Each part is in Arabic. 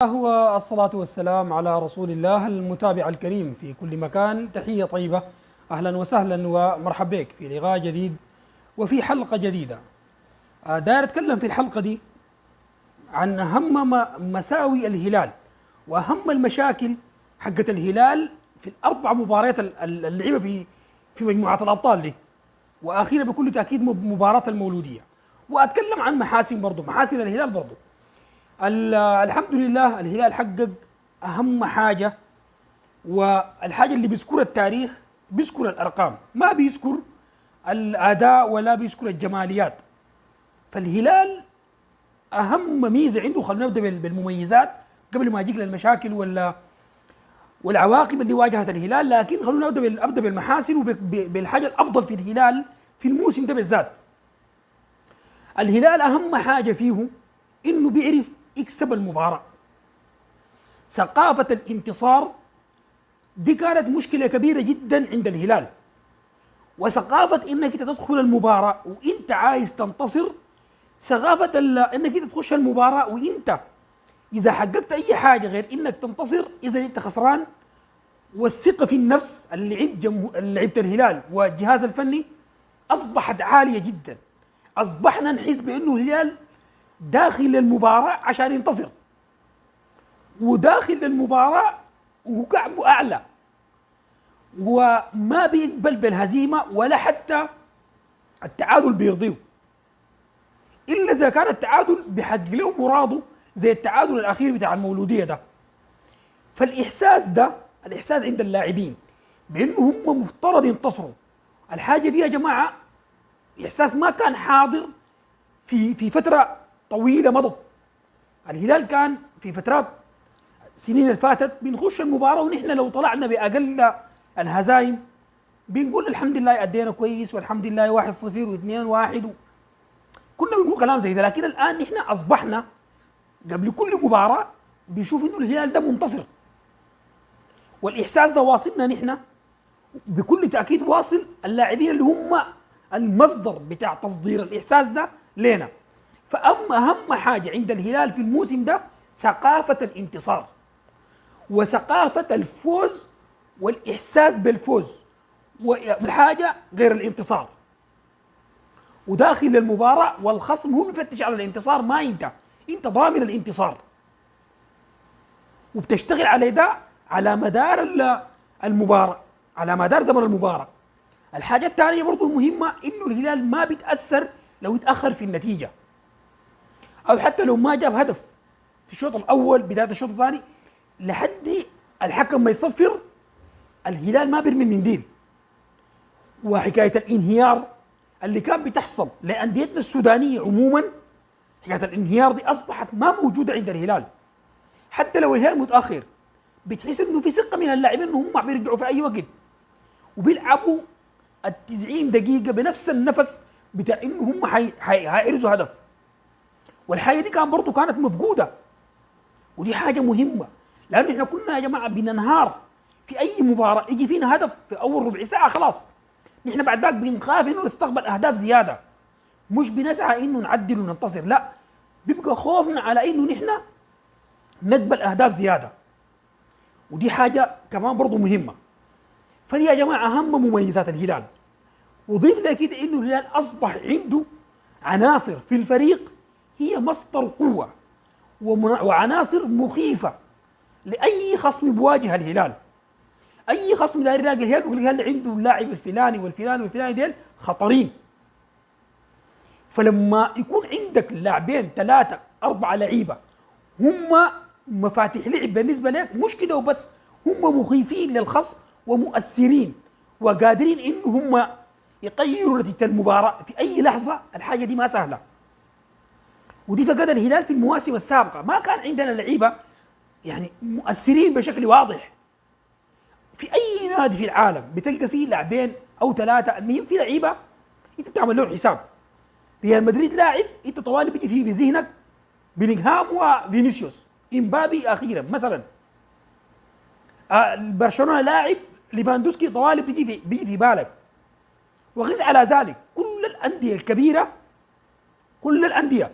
هو الصلاة والسلام على رسول الله المتابع الكريم في كل مكان. تحية طيبة، أهلا وسهلا ومرحب بك في لقاء جديد وفي حلقة جديدة. داير أتكلم في الحلقة دي عن أهم مساوي الهلال وأهم المشاكل حقت الهلال في الأربع مباريات اللي لعبها في مجموعة الأبطال دي، وأخيرا بكل تأكيد مباراة المولودية. وأتكلم عن محاسن، برضو محاسن الهلال برضو. الحمد لله الهلال حقق أهم حاجة، والحاجة اللي بيذكرها التاريخ بيذكر الأرقام، ما بيذكر الأداء ولا بيذكر الجماليات. فالهلال أهم ميزة عنده، خلينا نبدأ بالمميزات قبل ما أجيك للمشاكل والعواقب اللي واجهت الهلال. لكن خلونا أبدأ بالمحاسن وبالحاجة الأفضل في الهلال في الموسم ده بالذات. الهلال أهم حاجة فيه إنه بيعرف يكسب المباراة. ثقافة الانتصار دي كانت مشكلة كبيرة جدا عند الهلال، وثقافة انك تدخل المباراة وانت عايز تنتصر، ثقافة انك انت تخش المباراة وانت اذا حققت اي حاجة غير انك تنتصر اذا انت خسران. والثقة في النفس اللي عند لعيبة الهلال والجهاز الفني اصبحت عالية جدا. اصبحنا نحس بانه الهلال داخل المباراة عشان ينتصر، وداخل المباراة وكعبه أعلى، وما بيقبل بالهزيمة ولا حتى التعادل بيرضيه، إلا إذا كان التعادل بيحقق له مراده زي التعادل الأخير بتاع المولودية ده. فالإحساس ده، الإحساس عند اللاعبين بأنه هم مفترض ينتصروا، الحاجة دي يا جماعة إحساس ما كان حاضر في فترة طويلة مضت. الهلال كان في فترات السنين اللي فاتت بنخش المباراة ونحن لو طلعنا بأقل الهزايم بنقول الحمد لله أدينا كويس، والحمد لله 1-0 و2-1 كنا بنقول كلام زي ده. لكن الآن نحن أصبحنا قبل كل مباراة بنشوف إنه الهلال ده منتصر، والإحساس ده واصلنا نحن بكل تأكيد، واصل اللاعبين اللي هم المصدر بتاع تصدير الإحساس ده لنا. أهم حاجة عند الهلال في الموسم ده ثقافة الانتصار وثقافة الفوز والإحساس بالفوز، والحاجة غير الانتصار. وداخل المباراة والخصم هو بيفتش على الانتصار، ما انت ضامن الانتصار وبتشتغل على ده على مدار المباراة، على مدار زمن المباراة. الحاجة الثانية برضو المهمة انه الهلال ما بيتأثر لو يتأخر في النتيجة، او حتى لو ما جاب هدف في الشوط الاول بداية الشوط الثاني لحد الحكم ما يصفر، الهلال ما بيرمي المنديل. وحكاية الانهيار اللي كان بتحصل لأنديتنا السودانية عموما، حكاية الانهيار دي أصبحت ما موجودة عند الهلال. حتى لو الهلال متأخر بتحس إنه في ثقة من اللاعبين إنه هم بيرجعوا في أي وقت وبيلعبوا 90 دقيقة بنفس النفس بتاع إنه هم حيحرزوا هدف. والحاجة دي برضو كانت مفقودة، ودي حاجة مهمة، لأنه إحنا كنا يا جماعة بننهار في أي مباراة يجي فينا هدف في أول ربع ساعة خلاص نحن بعد ذاك بنخاف إنه نستقبل أهداف زيادة، مش بنسعى إنه نعدل وننتصر، لا، بيبقى خوفنا على إنه نحن نقبل أهداف زيادة. ودي حاجة كمان برضو مهمة. فدي يا جماعة أهم مميزات الهلال. وضيف لي كده إنه الهلال أصبح عنده عناصر في الفريق هي مصدر قوة وعناصر مخيفة لأي خصم بيواجه الهلال. أي خصم داير يلاقي الهلال بيقول الهلال عنده اللاعب الفلاني والفلاني والفلاني ديل خطرين. فلما يكون عندك لاعبين 3-4 لعيبة هم مفاتيح لعب بالنسبة لك، مش كده وبس، هم مخيفين للخصم ومؤثرين وقادرين إنه هم يغيروا نتيجة المباراة في أي لحظة. الحاجة دي ما سهلة، ودي فقد الهلال في المواسم السابقة. ما كان عندنا لعيبة يعني مؤثرين بشكل واضح. في اي نادي في العالم بتلقى فيه لاعبين او 3، المهم في لعيبه انت بتعمل لهم حساب. ريال مدريد لاعب انت طوالي بيجي فيه بذهنك بيلينغهام وفينيسيوس، امبابي اخيرا مثلا. برشلونه لاعب ليفاندوسكي طوالي بيجي في بالك. وغز على ذلك كل الانديه الكبيره، كل الانديه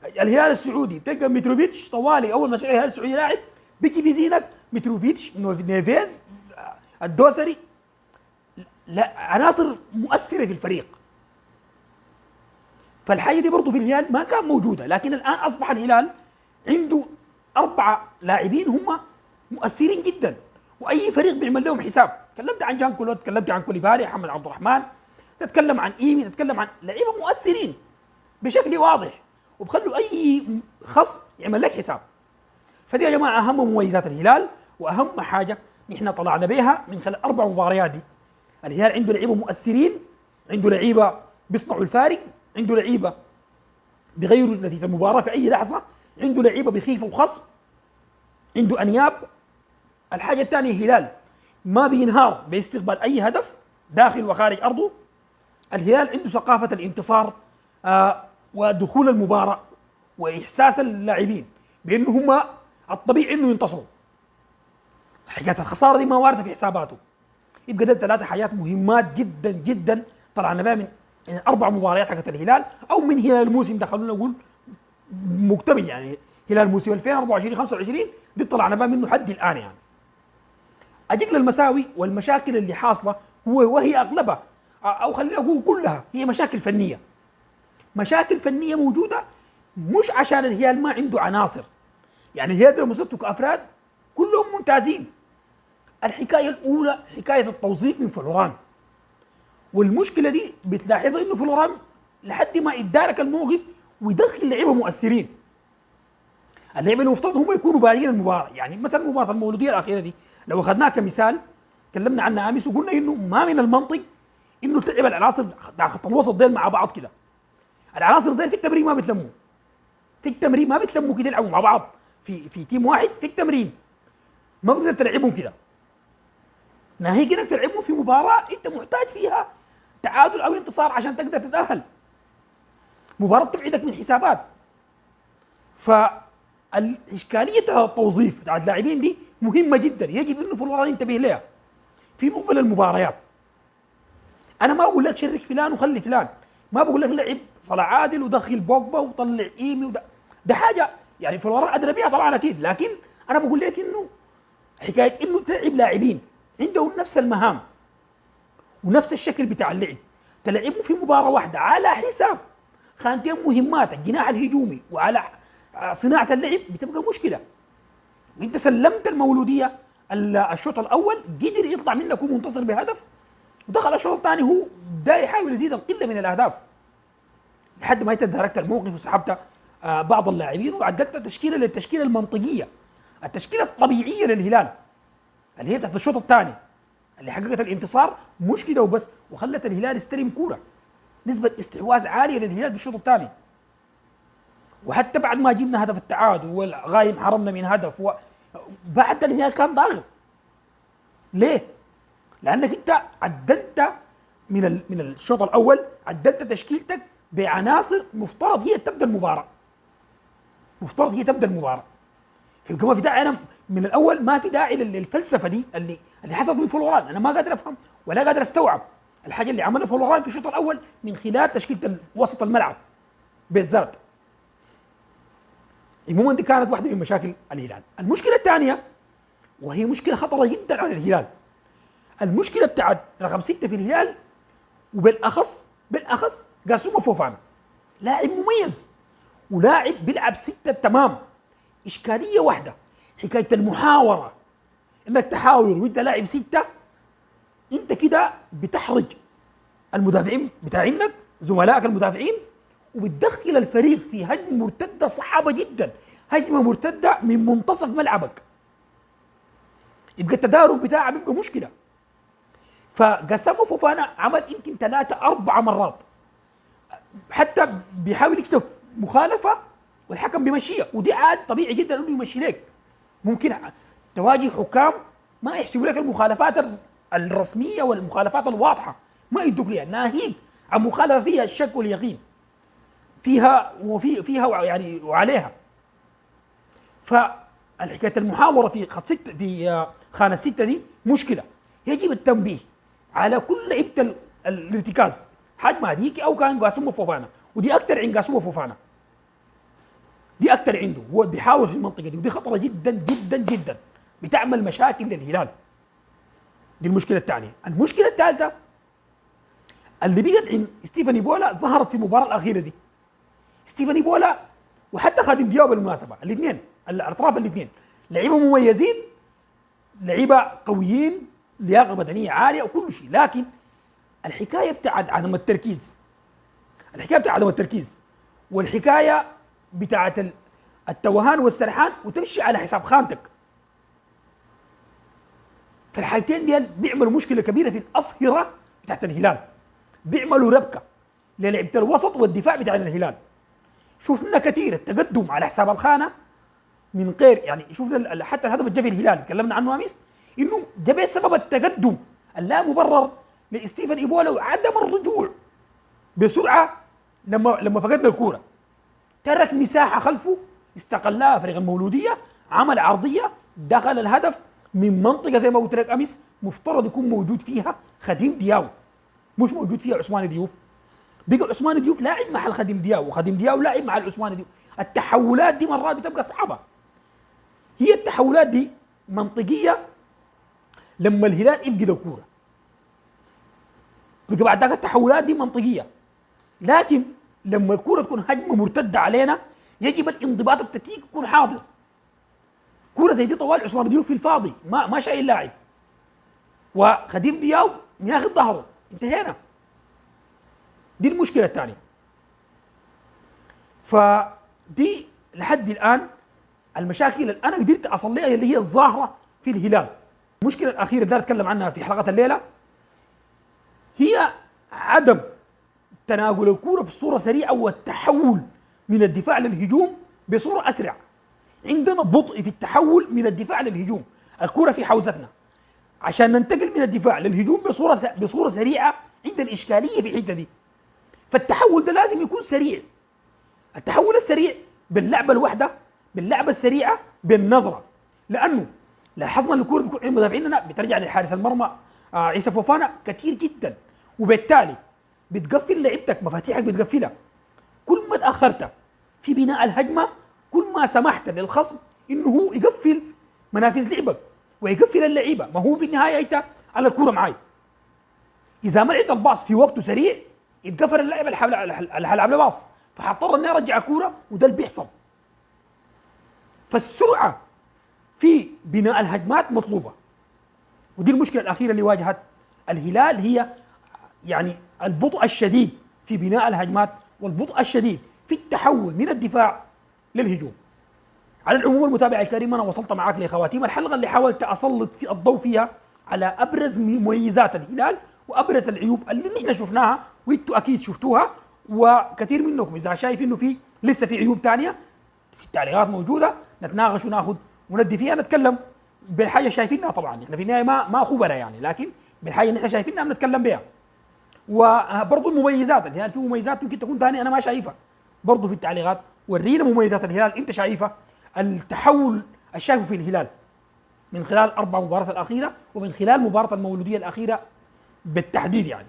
الهلال السعودي تلقى متروفيتش طوالي اول ما سمع الهلال السعودي لاعب بيجي في ذهنك متروفيتش، نيفيز، الدوسري، لا عناصر مؤثره في الفريق. فالحاجه دي برضه في الهلال ما كان موجوده، لكن الان اصبح الهلال عنده 4 لاعبين هم مؤثرين جدا، واي فريق بيعمل لهم حساب. تكلمت عن جان كولوت، تكلمت عن كوليبالي، محمد عبد الرحمن، تتكلم عن ايمي، تتكلم عن لعيبه مؤثرين بشكل واضح، وبخلوا اي خصم يعمل لك حساب. فدي يا جماعه اهم مميزات الهلال، واهم حاجه نحن طلعنا بها من خلال 4 مباريات دي. الهلال عنده لعيبه مؤثرين، عنده لعيبه بيصنعوا الفارق، عنده لعيبه بيغيروا نتيجه المباراه في اي لحظه، عنده لعيبه بيخيفوا الخصم، عنده انياب. الحاجه الثانيه الهلال ما بينهار باستقبال اي هدف داخل وخارج ارضه. الهلال عنده ثقافه الانتصار ودخول المباراه واحساس اللاعبين بانه هم الطبيعي انه ينتصروا. حكايه الخساره دي ما وارده في حساباته. يبقى ده 3 حاجات مهمات جدا جدا طلعنا بها من 4 مباريات حقت الهلال، او من هلال الموسم ده، خلونا نقول مكتمل يعني هلال موسم 2024 25 دي طلعنا بها منه حد الان. يعني اجيك للمساوي والمشاكل اللي حاصله، وهي اغلبها او خلينا نقول كلها هي مشاكل فنيه. مشاكل فنيه موجوده مش عشان الهلال ما عنده عناصر، يعني الهلال لما صرتوا كافراد كلهم ممتازين. الحكايه الاولى حكايه التوظيف من فلوران، والمشكله دي بتلاحظها انه فلوران لحد ما ادارك الموقف ويدخل لعيبه مؤثرين. اللعيبه المفترض هم يكونوا بادئين المباراه، يعني مثلا مباراه المولوديه الاخيره دي لو اخذناها كمثال تكلمنا عنها امس وقلنا انه ما من المنطق انه تلعب العناصر على خط الوسط ديل مع بعض كده. العناصر ديل في التمرين ما بيتلموا، في التمرين ما بيتلموا كده يلعبوا مع بعض في تيم واحد في التمرين، ما بتقدر تلعبهم كده. ناهيك انك تلعبهم في مباراه انت محتاج فيها تعادل او انتصار عشان تقدر تتاهل. مباراه تبعدك من حسابات. فالاشكاليه التوظيف بتاع اللاعبين دي مهمه جدا، يجب انه فلوران ينتبه لها في مقبل المباريات. انا ما اقول لك شرك فلان وخلي فلان، ما بقول لك لعب صلاح عادل ودخل بوجبا وطلع ايمي ده حاجه يعني فلوران ادرى بها طبعا اكيد، لكن انا بقول لك انه حكايه انه تلعب لاعبين عندهم نفس المهام ونفس الشكل بتاع اللعب، تلعبوا في مباراه واحده على حساب خانتين مهمات، الجناح الهجومي وعلى صناعه اللعب، بتبقى مشكله. وانت سلمت المولوديه الشوط الاول قدر يطلع منك منتصر بهدف، ودخل الشوط الثاني هو داير يحاول يزيد القله من الاهداف لحد ما تداركت الموقف وسحبت بعض اللاعبين وعدلت التشكيله للتشكيله المنطقيه، التشكيله الطبيعيه للهلال اللي هي تحت الشوط الثاني اللي حققت الانتصار. مش كده وبس، وخلت الهلال يستلم كوره، نسبه استحواذ عاليه للهلال في الشوط الثاني. وحتى بعد ما جبنا هدف التعادل والغايم حرمنا من هدف بعد الهلال كان ضاغط. ليه؟ لانك انت عدلت من الشوط الاول، عدلت تشكيلتك بعناصر مفترض هي تبدا المباراه، مفترض هي تبدا المباراه. فيبقى ما في داعي، انا من الاول ما في داعي للفلسفه دي اللي حصلت من فلوران. انا ما قادر افهم ولا قادر استوعب الحاجه اللي عملها فلوران في الشوط الاول من خلال تشكيله وسط الملعب بالذات. عموما دي كانت واحده من مشاكل الهلال. المشكله الثانيه وهي مشكله خطره جدا على الهلال، المشكله بتاعت رقم 6 في الهلال، وبالاخص قاسومه فوفانا، لاعب مميز ولاعب بيلعب 6 تمام. اشكاليه واحده حكايه المحاوره، انك تحاور وانت لاعب 6، انت كده بتحرج المدافعين بتاعينك زملائك المدافعين، وبتدخل الفريق في هجمه مرتده صعبه جدا، هجمه مرتده من منتصف ملعبك، يبقى التدارك بتاعها بيبقى مشكله. فقسموا فوفانا عمل يمكن 3 4 مرات، حتى بيحاول يكسب مخالفه والحكم بيمشيها، ودي عادي طبيعي جدا انه يمشي لك. ممكن تواجه حكام ما يحسبوا لك المخالفات الرسميه والمخالفات الواضحه، ما يدوك لها، ناهيك عن مخالفه فيها الشك واليقين، فيها يعني وعليها. فالحكايه المحاوره في خط 6 في خانه 6 دي مشكله، يجب التنبيه على كل لعيبه الارتكاز، حاج مهديكي او كان قاسم فوفانا، ودي اكثر عند قاسم فوفانا. دي اكثر عنده، هو بيحاول في المنطقه دي، ودي خطره جدا جدا جدا، بتعمل مشاكل للهلال. دي المشكله الثانيه. المشكله الثالثه اللي بقت عند ستيفن إيبولا ظهرت في المباراه الاخيره دي. ستيفن إيبولا وحتى خادم دياو بالمناسبه، الاثنين الاطراف الاثنين لعيبه مميزين، لعيبه قويين، لياقه بدنيه عاليه وكل شيء، لكن الحكايه بتاعت عدم التركيز، الحكايه بتاعت عدم التركيز، والحكايه بتاعت التوهان والسرحان، وتمشي على حساب خانتك. فالحاجتين دي بيعملوا مشكله كبيره في الاصهره بتاعت الهلال، بيعملوا ربكه للعبة الوسط والدفاع بتاع الهلال. شفنا كثير التقدم على حساب الخانه من غير، يعني شفنا حتى الهدف الجا في الهلال تكلمنا عنه امس، انه ده بسبب التقدم اللا مبرر لستيفن إيبولا وعدم الرجوع بسرعه لما فقدنا الكوره، ترك مساحه خلفه استقلها فريق المولوديه، عمل عرضيه دخل الهدف من منطقه زي ما قلت لك امس مفترض يكون موجود فيها خديم دياو، مش موجود فيها عثمان ديوف. بقى عثمان ديوف لاعب مع الخديم دياو، وخديم دياو لاعب مع العثمان ديوف. التحولات دي مرات بتبقى صعبه، هي التحولات دي منطقيه لما الهلال يفقد الكوره، بقى بعد ذاك التحولات دي منطقيه، لكن لما الكوره تكون هجمه مرتده علينا يجب الانضباط التكتيكي يكون حاضر. كوره زي دي طوال عثمان ديوف في الفاضي، ما شايل لاعب، وخديم دياو ياخذ ظهره، انتهينا. دي المشكله الثانيه. فدي لحد الان المشاكل اللي انا قدرت اصل لها اللي هي الظاهره في الهلال. المشكله الاخيره اللي اتكلم عنها في حلقه الليله هي عدم تناول الكوره بصوره سريعه والتحول من الدفاع للهجوم بصوره اسرع. عندنا بطء في التحول من الدفاع للهجوم، الكوره في حوزتنا، عشان ننتقل من الدفاع للهجوم بصوره سريعه عندنا اشكاليه في الحته دي. فالتحول ده لازم يكون سريع، التحول السريع باللعبه الواحده، باللعبه السريعه، بالنظره، لانه لاحظنا ان الكوره بيكون عند مدافعيننا بترجع لحارس المرمى عيسى فوفانا كثير جدا، وبالتالي بتقفل لعبتك، مفاتيحك بتقفلها. كل ما تاخرت في بناء الهجمه كل ما سمحت للخصم انه هو يقفل منافذ لعبك ويقفل اللعيبه. ما هو في النهايه انت على الكوره معاي، اذا ما لعبت الباص في وقته سريع يتقفل اللاعب اللي حلعب له باص، فحضطر اني ارجع كوره، وده اللي بيحصل. فالسرعه في بناء الهجمات مطلوبه، ودي المشكله الاخيره اللي واجهت الهلال، هي يعني البطء الشديد في بناء الهجمات والبطء الشديد في التحول من الدفاع للهجوم. على العموم المتابع الكريم، انا وصلت معك لخواتيم الحلقه اللي حاولت اسلط في الضوء فيها على ابرز مميزات الهلال وابرز العيوب اللي نحن شفناها وانتم اكيد شفتوها، وكثير منكم اذا شايف انه في لسه في عيوب ثانيه في التعليقات موجوده، نتناقش وناخذ وندي فيها، نتكلم بالحاجه شايفينها. طبعا احنا في النهايه ما خبراء يعني، لكن بالحاجه اللي احنا شايفينها بنتكلم بها. وبرضه المميزات، الهلال فيه مميزات يمكن تكون ثانيه انا ما شايفها، برضه في التعليقات ورينا مميزات الهلال انت شايفها، التحول الشايفه في الهلال من خلال 4 مباريات الاخيره ومن خلال مباراه المولوديه الاخيره بالتحديد يعني.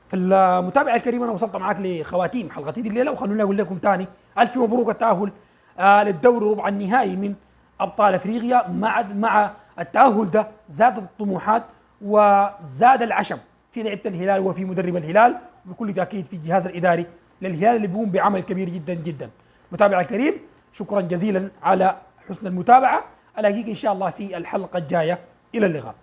فالمتابع الكريم، انا وصلت معك لخواتيم حلقتي دي الليله، وخلوني اقول لكم ثاني الف مبروك التاهل للدوري ربع النهائي من ابطال افريقيا. مع التاهل ده زادت الطموحات وزاد العشم في لعبه الهلال وفي مدرب الهلال، وبكل تاكيد في الجهاز الاداري للهلال اللي بيقوم بعمل كبير جدا جدا. متابع الكريم، شكرا جزيلا على حسن المتابعه، الاقيك ان شاء الله في الحلقه الجايه، الى اللقاء.